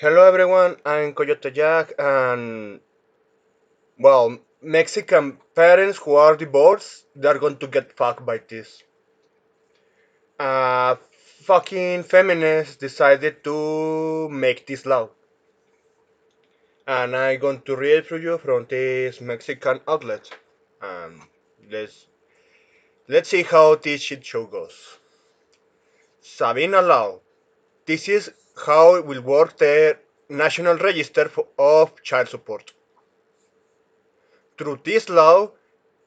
Hello everyone, I'm Coyote Jack, and well, Mexican parents who are divorced, they're going to get fucked by this. Uh, Fucking feminists decided to make this law, and I'm going to read for you from this Mexican outlet. Um, let's let's see how this shit show goes. Sabina law. This is how it will work the National Register of Child Support. Through this law,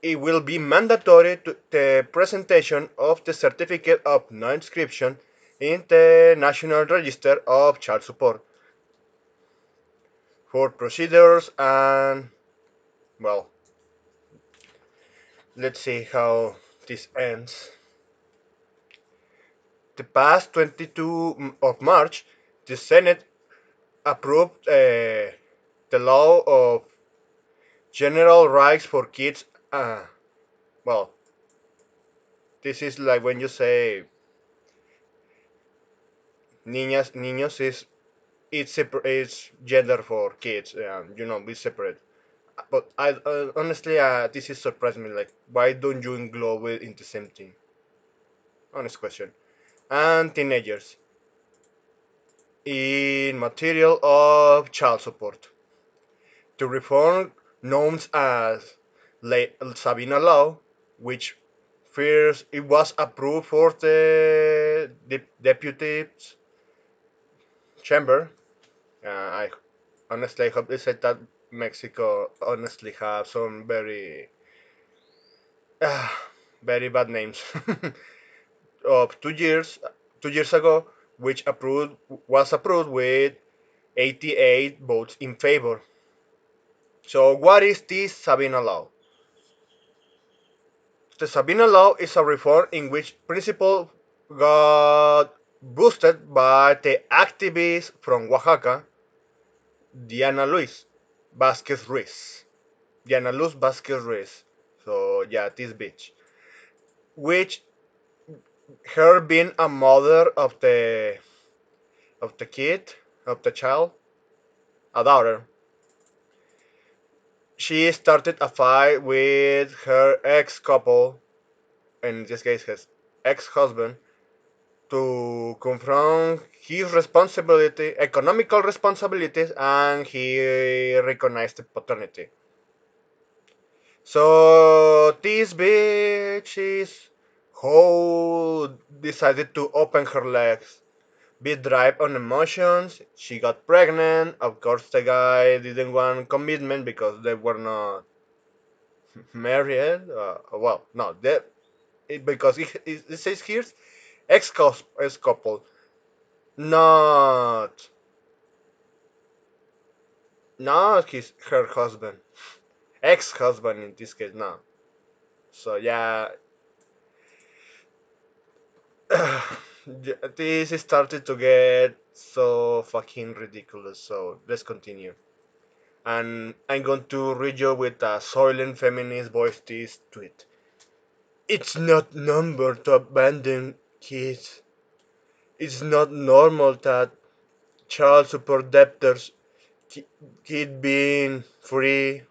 it will be mandatory to the presentation of the certificate of non-inscription in the National Register of Child Support for procedures and, well, let's see how this ends. The past 22 of March, the Senate approved the law of general rights for kids. Well, this is like when you say niñas, niños is it's gender for kids. It's separate. But I honestly, this is surprised me. Like, why don't you englobe it into the same thing? Honest question. And teenagers in material of child support to reform known as Sabina Law, which first it was approved for the deputies chamber. I honestly hope they said that Mexico honestly have some uh, very bad names of 2 years ago, which approved was approved with 88 votes in favor. So what is this Sabina law? The Sabina law is a reform in which principle got boosted by the activist from Oaxaca, Diana Luis Vasquez Ruiz. Diana Luz Vasquez Ruiz. So yeah, this bitch. Which her being a mother of the kid, of the child, a daughter, she started a fight with her ex couple, in this case his ex husband, to confront his responsibility, economical responsibilities, and he recognized the paternity. So this bitch is who decided to open her legs, be drive on emotions. She got pregnant. Of course, the guy didn't want commitment because they were not married. Well, no, because it says here ex couple, not not her husband, ex husband in this case. No. So yeah, this started to get so fucking ridiculous. So let's continue. And I'm going to read you with a soiling feminist voice this tweet. It's not normal to abandon kids. It's not normal that child support debtors keep being free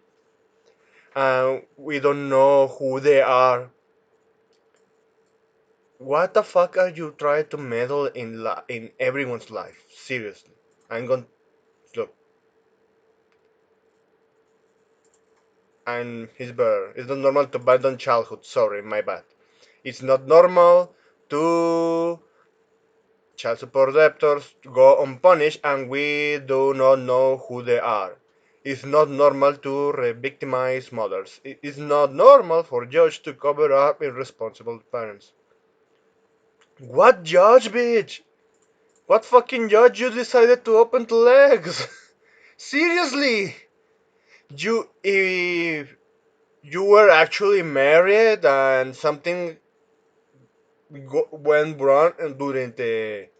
and we don't know who they are. What the fuck are you trying to meddle in everyone's life? Seriously. I'm going to look. And he's better. It's not normal to abandon childhood. Sorry, my bad. It's not normal to child support debtors go unpunished and we do not know who they are. It's not normal to re-victimize mothers. It is not normal for judges to cover up irresponsible parents. What judge, bitch? What fucking judge you decided to open the legs? Seriously? If you were actually married and something went wrong during the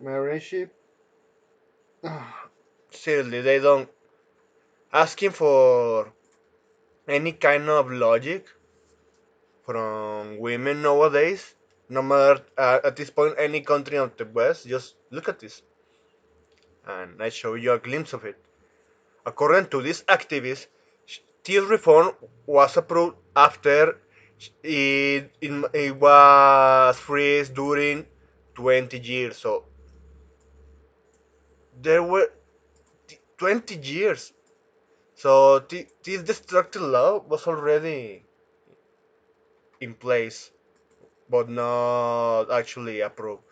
marriage, seriously, they don't asking for any kind of logic from women nowadays. No matter at this point, any country of the West, just look at this. and I show you a glimpse of it. According to this activist, this reform was approved after it was freezed during 20 years. So there were 20 years. So this destructive law was already in place, but not actually approved.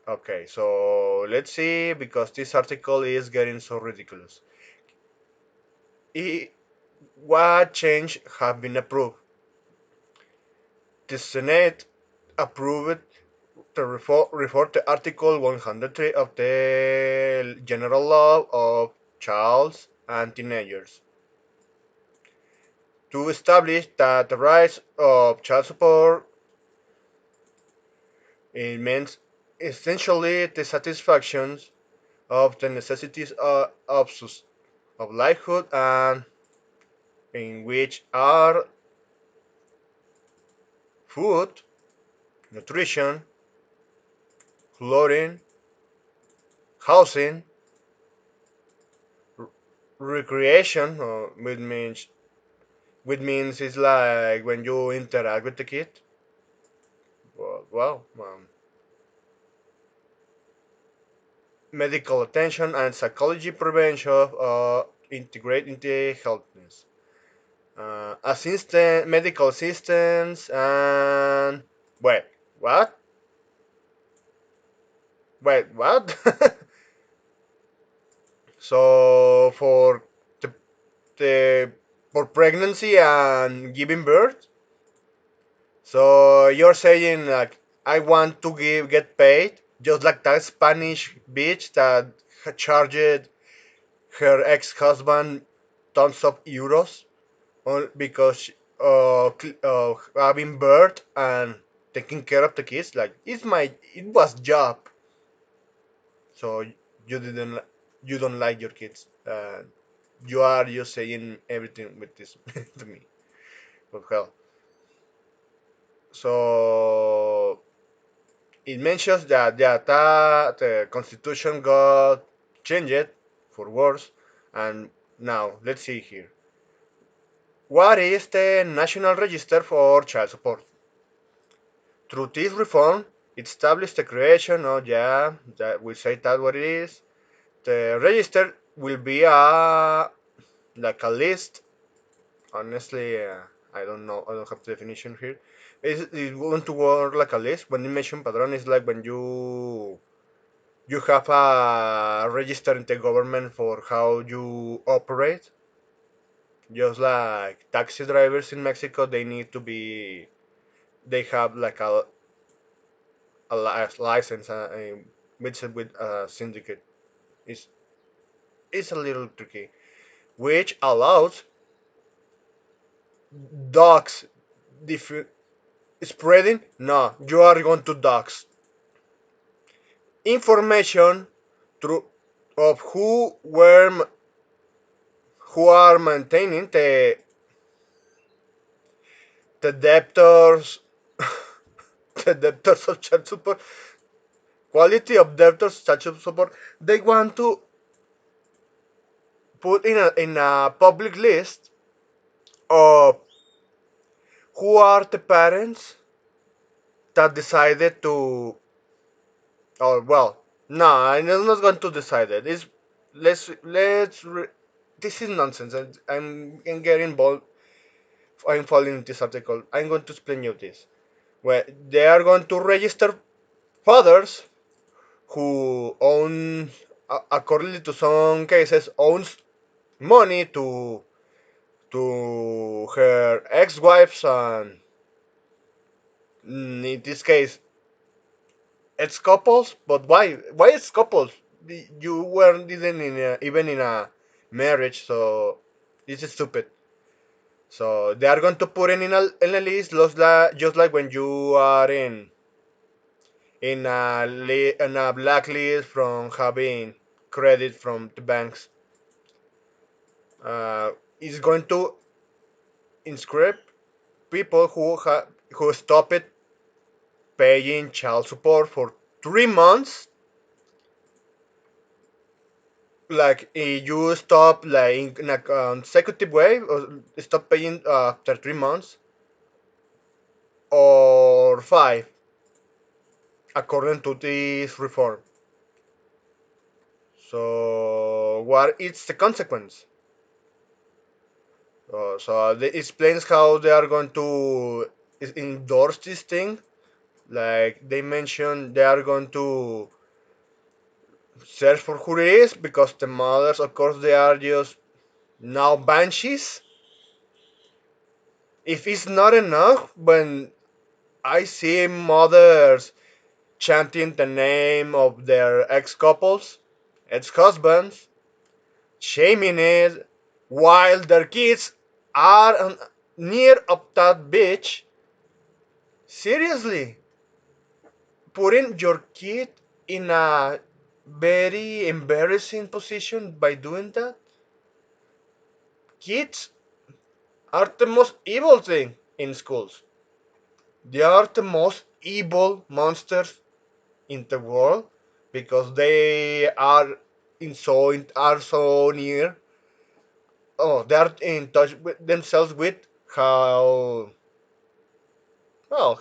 Okay, so let's see, because this article is getting so ridiculous. I- what change have been approved? The Senate approved the reform to Article 103 of the General Law of Childs and Teenagers to establish that the rights of child support, it means essentially the satisfaction of the necessities of livelihood, and in which are food, nutrition, clothing, housing, recreation, which means it's like when you interact with the kid. Well, medical attention and psychology prevention integrate into healthness. Assistant, medical assistance, and wait, what? Wait, what? So the, the for pregnancy and giving birth. So you're saying like I want to get paid just like that Spanish bitch that charged her ex-husband tons of euros because having birth and taking care of the kids. Like it was job. So you didn't you don't like your kids. You are just saying everything with this to me. But hell, so it mentions that the constitution got changed for worse, and now let's see here. What is the National Register for Child Support? Through this reform, it established the creation of, yeah, that we say that what it is. The register will be like a list. Honestly, I don't know. I don't have the definition here. It's going to work like a list. When you mention padrón, it's like when you have a register in the government for how you operate. Just like taxi drivers in Mexico, they have like a license with a syndicate. It's, it's a little tricky, which allows dogs spreading. No, you are going to dogs information through of who are maintaining the debtors, the debtors of child support, quality of debtors child support. They want to put in a public list of who are the parents that decided to. Oh well, no, I'm not going to decide it. It's this is nonsense. I'm getting involved. I'm falling into this article. I'm going to explain you this. Well, they are going to register fathers who own, according to some cases, owns money to her ex-wives and, in this case, ex-couples. But why? Why ex-couples? You weren't even in a marriage, so this is stupid. So they are going to put in a list, just like when you are in a blacklist from having credit from the banks. Uh, it's going to inscribe people who stopped paying child support for 3 months Like you stop like in a consecutive way, or stop paying after 3 months or five, according to this reform. So what is the consequence? So it explains how they are going to endorse this thing. Like they mentioned, they are going to search for who it is because the mothers, of course, they are just now banshees. If it's not enough, when I see mothers chanting the name of their ex-couples, ex-husbands, shaming it, while their kids are near of that bitch. Seriously, putting your kid in a very embarrassing position by doing that. Kids are the most evil thing in schools. They are the most evil monsters in the world because they are are so near. Oh, they are in touch with themselves with how well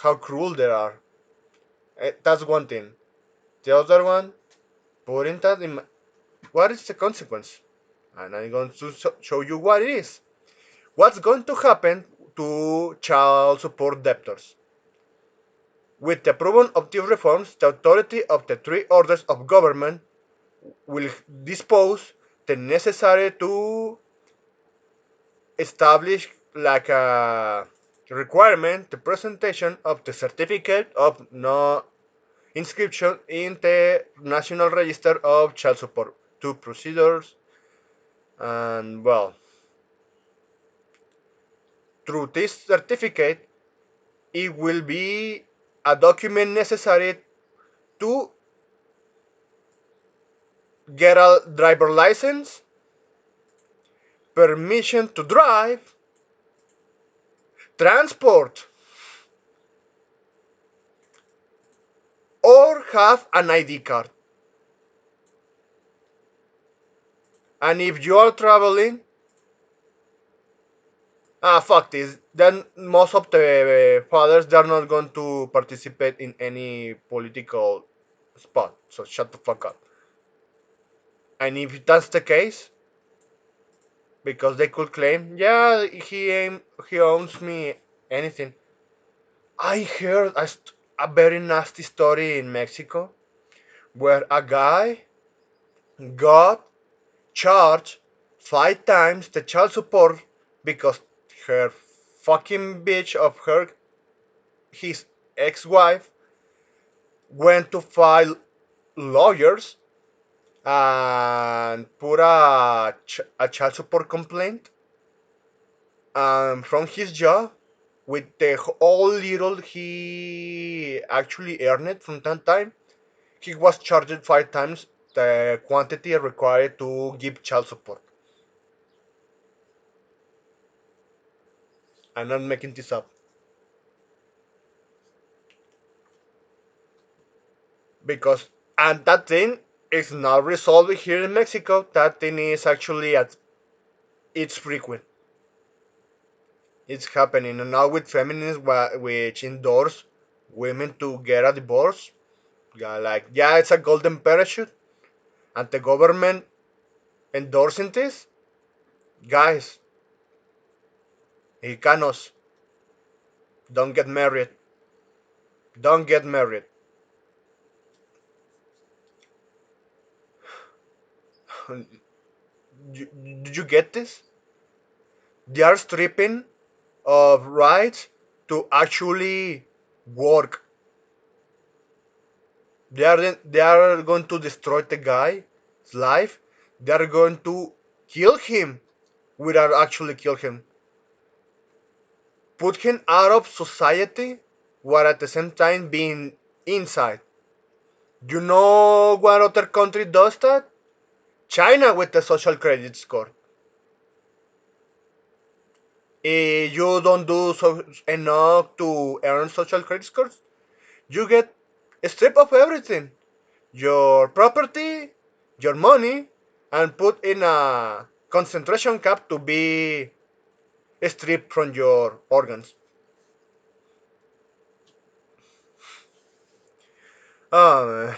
how cruel they are. That's one thing. The other one, putting that in. What is the consequence? And I'm going to show you what it is. What's going to happen to child support debtors? With the approval of these reforms, the authority of the three orders of government will dispose the necessary to establish like a requirement the presentation of the certificate of no inscription in the National Register of Child Support. Two procedures, and well, through this certificate, it will be a document necessary to get a driver license, permission to drive, transport, or have an ID card. And if you are traveling, fuck this. Then most of the fathers they are not going to participate in any political spot. So shut the fuck up. And if that's the case, because they could claim, yeah, he owns me anything. I heard a very nasty story in Mexico where a guy got charged 5 times the child support because her fucking bitch of his ex-wife went to file lawyers and put a child support complaint from his job with the all little he actually earned from that time. He was charged 5 times the quantity required to give child support. I'm not making this up. Because, and that thing is not resolved here in Mexico. That thing is actually it's frequent. It's happening. And now with feminists which endorse women to get a divorce, yeah, like, yeah, it's a golden parachute. And the government endorsing this, guys, Mexicanos, don't get married. Don't get married. Did you get this? They are stripping of rights to actually work. They are going to destroy the guy's life. They are going to kill him without actually kill him. Put him out of society while at the same time being inside. You know what other country does that? China with the social credit score. You don't do enough to earn social credit scores, you get stripped of everything. Your property, your money and put in a concentration camp to be stripped from your organs. Oh man.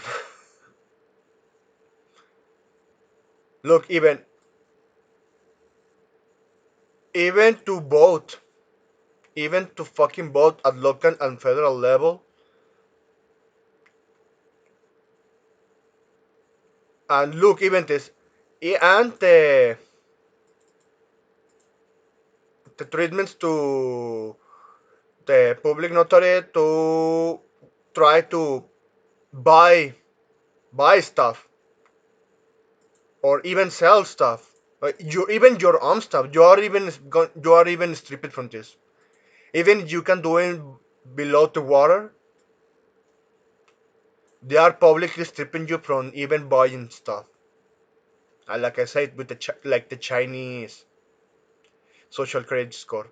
Look, even to vote, even to fucking vote at local and federal level, and look, even this, and the treatments to the public notary to try to buy stuff or even sell stuff. You even your own stuff. You are even stripped from this. Even you can do it below the water. They are publicly stripping you from even buying stuff. Like I said, with like the Chinese social credit score,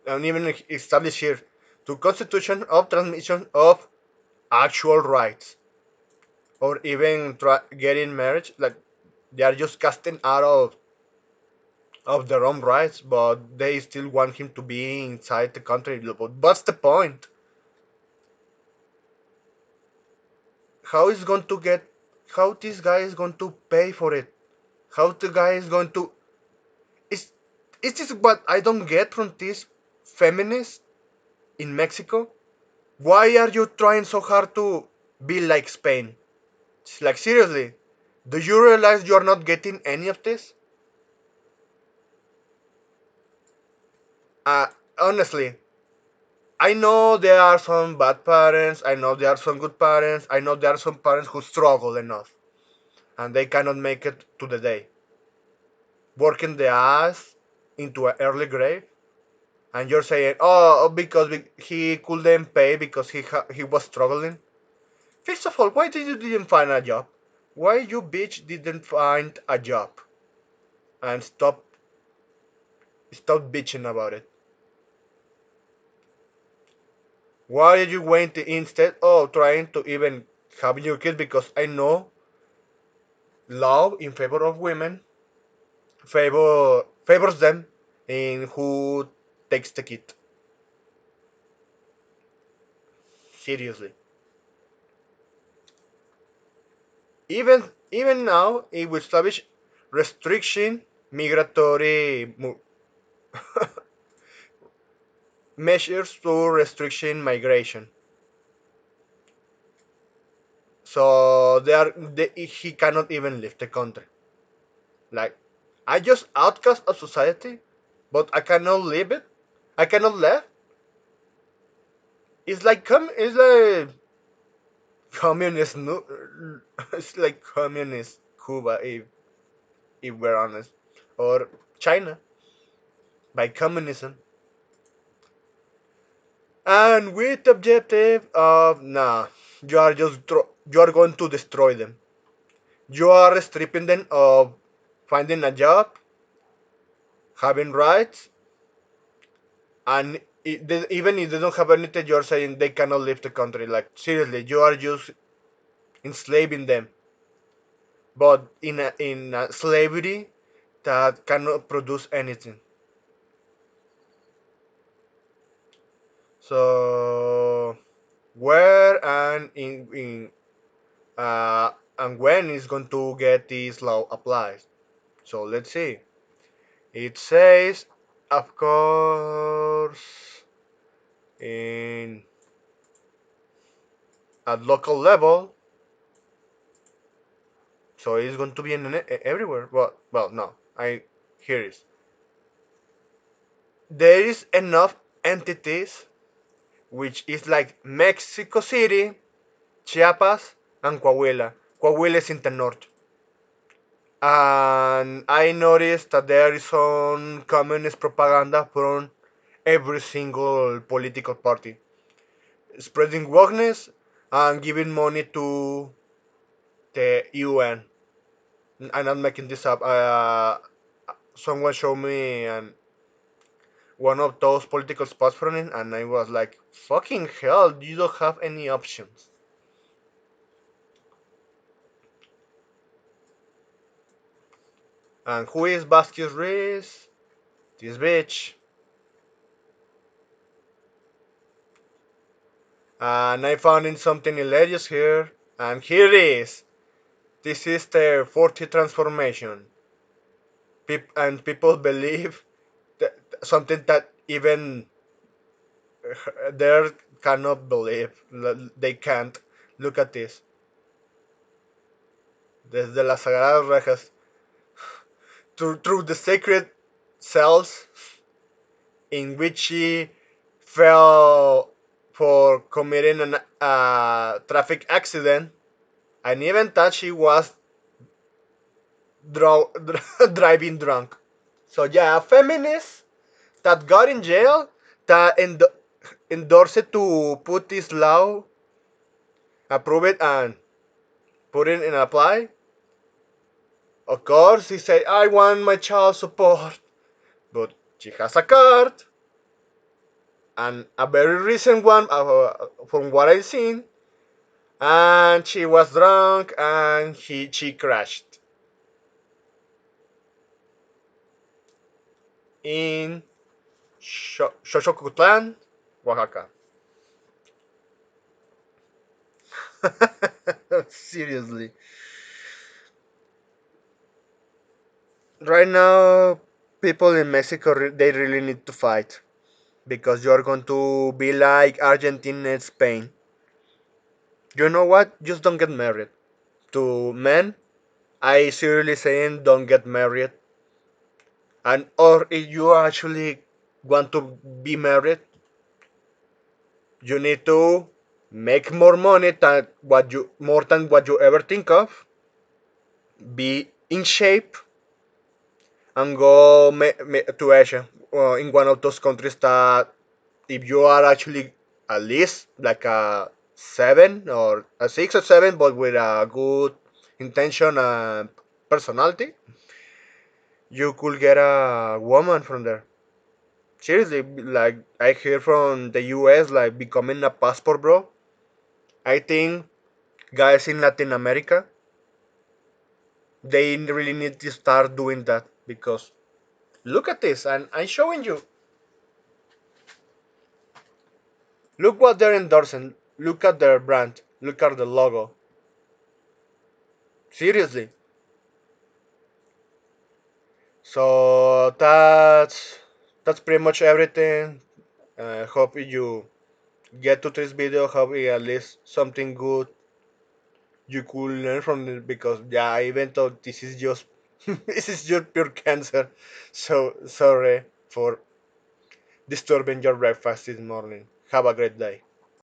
and even establish here to constitution of transmission of actual rights, or even getting marriage. Like they are just casting out of their own rights, but they still want him to be inside the country. But what's the point? How is going to get? How this guy is going to pay for it? How the guy is going to? Is is this what I don't get from this feminist in Mexico? Why are you trying so hard to be like Spain? It's like seriously, do you realize you are not getting any of this? Uh, Honestly, I know there are some bad parents. I know there are some good parents. I know there are some parents who struggle enough and they cannot make it to the day, working the ass into an early grave. And you're saying, oh, because he couldn't pay because he was struggling. First of all, why did you didn't find a job? Why you bitch didn't find a job? And stop bitching about it. Why are you going to instead of trying to even have your kid? Because I know law in favor of women favors them in who takes the kid. Seriously. Even now, it will establish restriction migratory measures to restriction migration. So he cannot even leave the country. Like I just outcast of society, but I cannot leave it. I cannot leave. It's like communist. It's like communist Cuba, if we're honest, or China by communism, and with the objective of nah, you are going to destroy them. You are stripping them of finding a job, having rights, and even if they don't have anything, you're saying they cannot leave the country. Like seriously, you are just enslaving them, but in a slavery that cannot produce anything. So where and when is going to get this law applied? So let's see. It says, of course, in at local level, so it's going to be everywhere. Well, no, I here is there is enough entities which is like Mexico City, Chiapas, and Coahuila. Coahuila is in the north. And I noticed that there is some communist propaganda from every single political party, spreading wokeness and giving money to the UN. I'm not making this up. Someone showed me one of those political spots from it, and I was like, "Fucking hell! You don't have any options." And who is Vasquez Reese? This bitch. And I found in something hilarious here. And here it is. This is the 40 transformation. And people believe that something that even there cannot believe. They can't. Look at this. Desde las sagradas rejas. Through the sacred cells in which she fell for committing a traffic accident, and even that she was driving drunk. So yeah, a feminist that got in jail that endorsed to put this law, approve it, and put it in apply. Of course, he said, "I want my child support," but she has a card, and a very recent one, from what I've seen, and she was drunk and she crashed in Xochocotlan, Oaxaca. Seriously. Right now, people in Mexico, they really need to fight because you're going to be like Argentina and Spain. You know what? Just don't get married. To men, I seriously saying don't get married. And or if you actually want to be married, you need to make more money than what you ever think of. Be in shape and go to Asia, in one of those countries that if you are actually at least like a 7 or a 6 or 7, but with a good intention and personality, you could get a woman from there. Seriously, like I hear from the US, like becoming a passport bro. I think guys in Latin America, they really need to start doing that because look at this, and I'm showing you. Look what they're endorsing. Look at their brand. Look at the logo. Seriously. So that's pretty much everything. Hope you get to this video. Hope at least something good you could learn from it because yeah, even though this is just this is just pure cancer. So sorry for disturbing your breakfast this morning. Have a great day.